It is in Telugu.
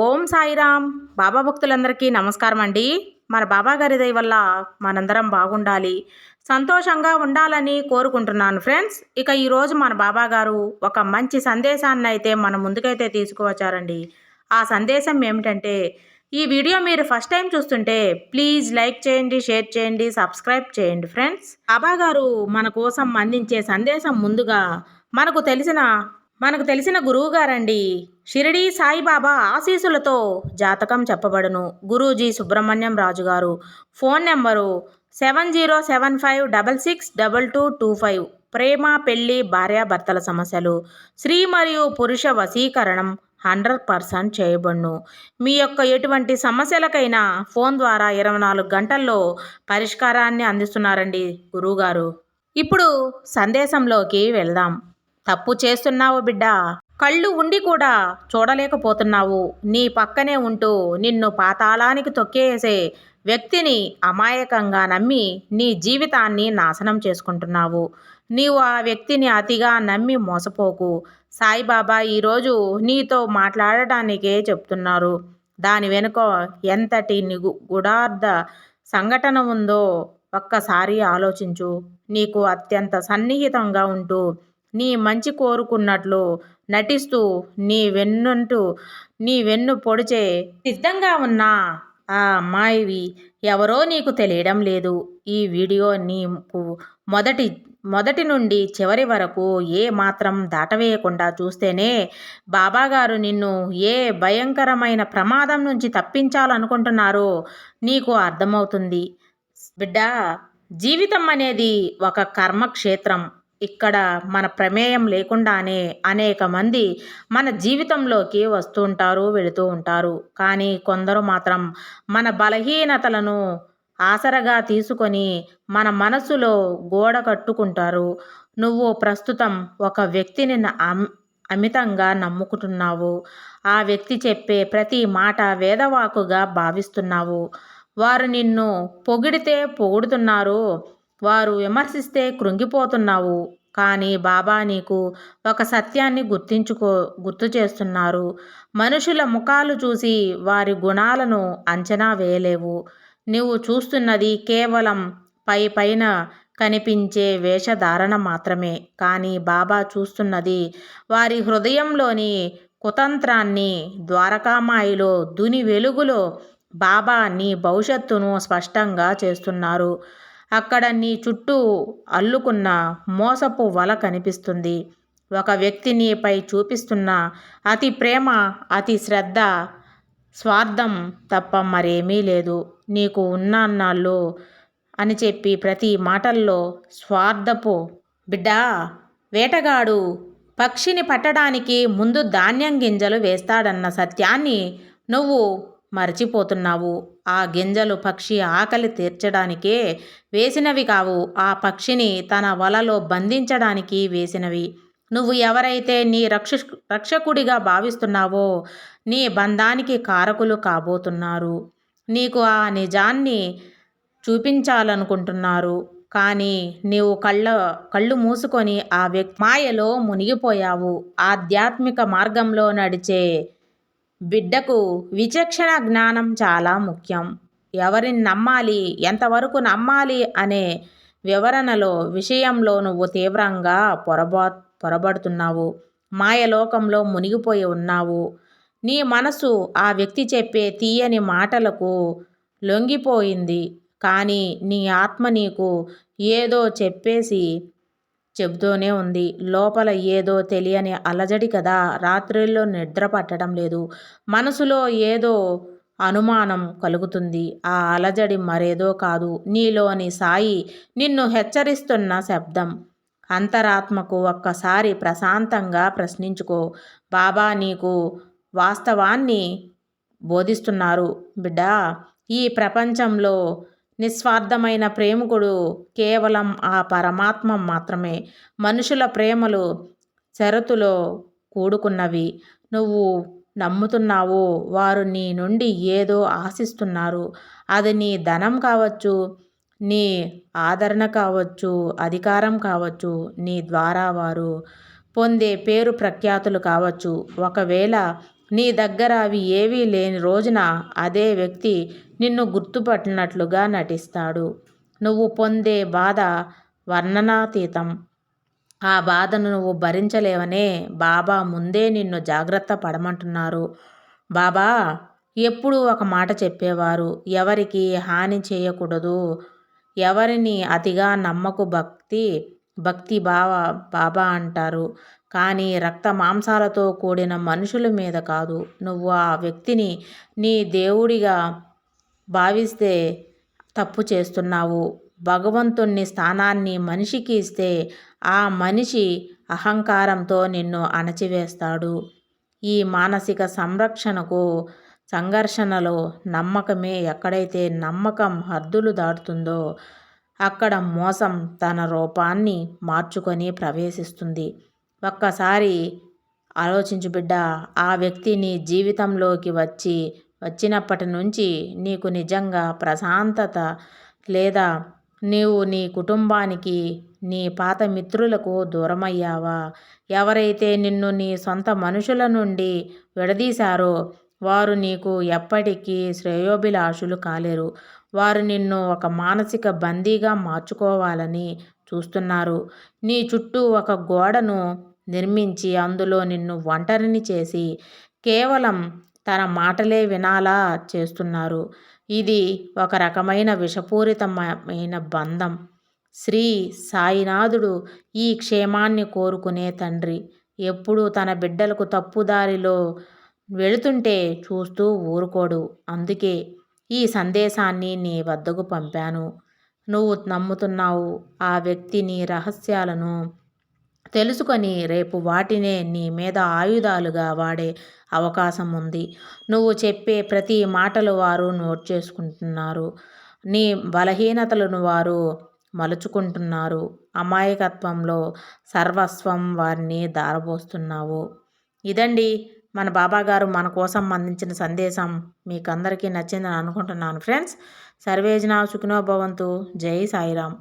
ఓం సాయిరామ్. బాబా భక్తులందరికీ నమస్కారం అండి. మన బాబా గారి దయ వల్ల మనందరం బాగుండాలి, సంతోషంగా ఉండాలని కోరుకుంటున్నాను ఫ్రెండ్స్. ఇక ఈరోజు మన బాబా గారు ఒక మంచి సందేశాన్ని అయితే మన ముందుకైతే తీసుకువచ్చారండి. ఆ సందేశం ఏమిటంటే, ఈ వీడియో మీరు ఫస్ట్ టైం చూస్తుంటే ప్లీజ్ లైక్ చేయండి, షేర్ చేయండి, సబ్స్క్రైబ్ చేయండి ఫ్రెండ్స్. బాబా గారు మన కోసం అందించే సందేశం ముందుగా మనకు తెలిసిన గురువు గారండి. షిరిడి సాయిబాబా ఆశీసులతో జాతకం చెప్పబడును. గురూజీ సుబ్రహ్మణ్యం రాజు గారు. Phone number 7075662225. ప్రేమ, పెళ్లి, భార్యాభర్తల సమస్యలు, స్త్రీ మరియు పురుష వశీకరణం 100% చేయబడును. మీ యొక్క ఎటువంటి సమస్యలకైనా ఫోన్ ద్వారా 24 గంటల్లో పరిష్కారాన్ని అందిస్తున్నారండి గురువుగారు. ఇప్పుడు సందేశంలోకి వెళ్దాం. తప్పు చేస్తున్నావు బిడ్డ. కళ్ళు ఉండి కూడా చూడలేకపోతున్నావు. నీ పక్కనే ఉంటూ నిన్ను పాతాళానికి తొక్కేసే వ్యక్తిని అమాయకంగా నమ్మి నీ జీవితాన్ని నాశనం చేసుకుంటున్నావు. నీవు ఆ వ్యక్తిని అతిగా నమ్మి మోసపోకు. సాయిబాబా ఈరోజు నీతో మాట్లాడటానికే చెప్తున్నారు. దాని వెనుక ఎంతటి గుడార్థ సంఘటన ఉందో ఒక్కసారి ఆలోచించు. నీకు అత్యంత సన్నిహితంగా ఉంటూ నీ మంచి కోరుకున్నట్లు నటిస్తూ నీ వెన్ను పొడిచే సిద్ధంగా ఉన్న ఆ అమ్మాయివి ఎవరో నీకు తెలియడం లేదు. ఈ వీడియో నీకు మొదటి నుండి చివరి వరకు ఏ మాత్రం దాటవేయకుండా చూస్తేనే బాబాగారు నిన్ను ఏ భయంకరమైన ప్రమాదం నుంచి తప్పించాలనుకుంటున్నారో నీకు అర్థమవుతుంది. బిడ్డ, జీవితం అనేది ఒక కర్మక్షేత్రం. ఇక్కడ మన ప్రమేయం లేకుండానే అనేక మంది మన జీవితంలోకి వస్తూ ఉంటారు, వెళుతూ ఉంటారు. కానీ కొందరు మాత్రం మన బలహీనతలను ఆసరగా తీసుకొని మన మనసులో గోడ కట్టుకుంటారు. నువ్వు ప్రస్తుతం ఒక వ్యక్తిని అమితంగా నమ్ముకుంటున్నావు. ఆ వ్యక్తి చెప్పే ప్రతి మాట వేదవాకుగా భావిస్తున్నావు. వారు నిన్ను పొగిడితే పొగుడుతున్నారు, వారు విమర్శిస్తే కృంగిపోతున్నావు. కానీ బాబా నీకు ఒక సత్యాన్ని గుర్తు చేస్తున్నారు. మనుషుల ముఖాలు చూసి వారి గుణాలను అంచనా వేయలేవు. నువ్వు చూస్తున్నది కేవలం పైన కనిపించే వేషధారణ మాత్రమే. కానీ బాబా చూస్తున్నది వారి హృదయంలోని కుతంత్రాన్ని. ద్వారకామాయిలో దుని వెలుగులో బాబా నీ భవిష్యత్తును స్పష్టంగా చేస్తున్నారు. అక్కడ నీ చుట్టూ అల్లుకున్న మోసపు వల కనిపిస్తుంది. ఒక వ్యక్తి నీపై చూపిస్తున్న అతి ప్రేమ, అతి శ్రద్ధ, స్వార్థం తప్ప మరేమీ లేదు. నీకు ఉన్నాళ్ళు అని చెప్పి ప్రతి మాటల్లో స్వార్థపు బిడ్డా. వేటగాడు పక్షిని పట్టడానికి ముందు ధాన్యం గింజలు వేస్తాడన్న సత్యాన్ని నువ్వు మర్చిపోతున్నావు. ఆ గింజలు పక్షి ఆకలి తీర్చడానికే వేసినవి కావు, ఆ పక్షిని తన వలలో బంధించడానికి వేసినవి. నువ్వు ఎవరైతే నీ రక్షకుడిగా భావిస్తున్నావో నీ బంధానికి కారకులు కాబోతున్నారు. నీకు ఆ నిజాన్ని చూపించాలనుకుంటున్నారు. కానీ నీవు కళ్ళు మూసుకొని ఆ వ్యక్తి మాయలో మునిగిపోయావు. ఆధ్యాత్మిక మార్గంలో నడిచే బిడ్డకు విచక్షణ జ్ఞానం చాలా ముఖ్యం. ఎవరిని నమ్మాలి, ఎంతవరకు నమ్మాలి అనే విషయంలో నువ్వు తీవ్రంగా పొరబడుతున్నావు. మాయలోకంలో మునిగిపోయి ఉన్నావు. నీ మనసు ఆ వ్యక్తి చెప్పే తీయని మాటలకు లొంగిపోయింది. కానీ నీ ఆత్మ నీకు ఏదో చెబుతూనే ఉంది. లోపల ఏదో తెలియని అలజడి కదా. రాత్రిలో నిద్ర పట్టడం లేదు. మనసులో ఏదో అనుమానం కలుగుతుంది. ఆ అలజడి మరేదో కాదు, నీలోని సాయి నిన్ను హెచ్చరిస్తున్న శబ్దం. అంతరాత్మకు ఒక్కసారి ప్రశాంతంగా ప్రశ్నించుకో. బాబా నీకు వాస్తవాన్ని బోధిస్తున్నారు. బిడ్డా, ఈ ప్రపంచంలో నిస్వార్థమైన ప్రేమికుడు కేవలం ఆ పరమాత్మ మాత్రమే. మనుషుల ప్రేమలు షరతులో కూడుకున్నవి. నువ్వు నమ్ముతున్నావు వారు నీ నుండి ఏదో ఆశిస్తున్నారు. అది నీ ధనం కావచ్చు, నీ ఆదరణ కావచ్చు, అధికారం కావచ్చు, నీ ద్వారా వారు పొందే పేరు ప్రఖ్యాతులు కావచ్చు. ఒకవేళ నీ దగ్గర అవి ఏవీ లేని రోజున అదే వ్యక్తి నిన్ను గుర్తుపట్టినట్లుగా నటిస్తాడు. నువ్వు పొందే బాధ వర్ణనాతీతం. ఆ బాధను నువ్వు భరించలేవనే బాబా ముందే నిన్ను జాగ్రత్త పడమంటున్నారు. బాబా ఎప్పుడూ ఒక మాట చెప్పేవారు, ఎవరికి హాని చేయకూడదు, ఎవరిని అతిగా నమ్మకు, భక్తి బాబా అంటారు. కానీ రక్త మాంసాలతో కూడిన మనుషుల మీద కాదు. నువ్వు ఆ వ్యక్తిని నీ దేవుడిగా భావిస్తే తప్పు చేస్తున్నావు. భగవంతుని స్థానాన్ని మనిషికి ఇస్తే ఆ మనిషి అహంకారంతో నిన్ను అణచివేస్తాడు. ఈ మానసిక సంఘర్షణలో నమ్మకమే. ఎక్కడైతే నమ్మకం హద్దులు దాటుతుందో అక్కడ మోసం తన రూపాన్ని మార్చుకొని ప్రవేశిస్తుంది. ఒక్కసారి ఆలోచించు బిడ్డ. ఆ వ్యక్తి నీ జీవితంలోకి వచ్చినప్పటి నుంచి నీకు నిజంగా ప్రశాంతత లేదా? నీవు నీ కుటుంబానికి, నీ పాత మిత్రులకు దూరమయ్యావా? ఎవరైతే నిన్ను నీ సొంత మనుషుల నుండి విడదీశారో వారు నీకు ఎప్పటికీ శ్రేయోభిలాషులు కాలేరు. వారు నిన్ను ఒక మానసిక బందీగా మార్చుకోవాలని చూస్తున్నారు. నీ చుట్టూ ఒక గోడను నిర్మించి అందులో నిన్ను ఒంటరిని చేసి కేవలం తన మాటలే వినాలా చేస్తున్నారు. ఇది ఒక రకమైన విషపూరితమైన బంధం. శ్రీ సాయినాథుడు ఈ క్షేమాన్ని కోరుకునే తండ్రి. ఎప్పుడూ తన బిడ్డలకు తప్పుదారిలో వెళుతుంటే చూస్తూ ఊరుకోడు. అందుకే ఈ సందేశాన్ని నీ వద్దకు పంపాను. నువ్వు నమ్ముతున్నావు. ఆ వ్యక్తి నీ రహస్యాలను తెలుసుకొని రేపు వాటినే నీ మీద ఆయుధాలుగా వాడే అవకాశం ఉంది. నువ్వు చెప్పే ప్రతి మాటలు వారు నోట్ చేసుకుంటున్నారు. నీ బలహీనతలను వారు మలుచుకుంటున్నారు. అమాయకత్వంలో సర్వస్వం వారిని దారబోస్తున్నావు. ఇదండి మన బాబాగారు మన కోసం అందించిన సందేశం. మీకు అందరికీ నచ్చిందని అనుకుంటున్నాను ఫ్రెండ్స్. సర్వేజన సుఖినో భవంతు. జై సాయిరామ్.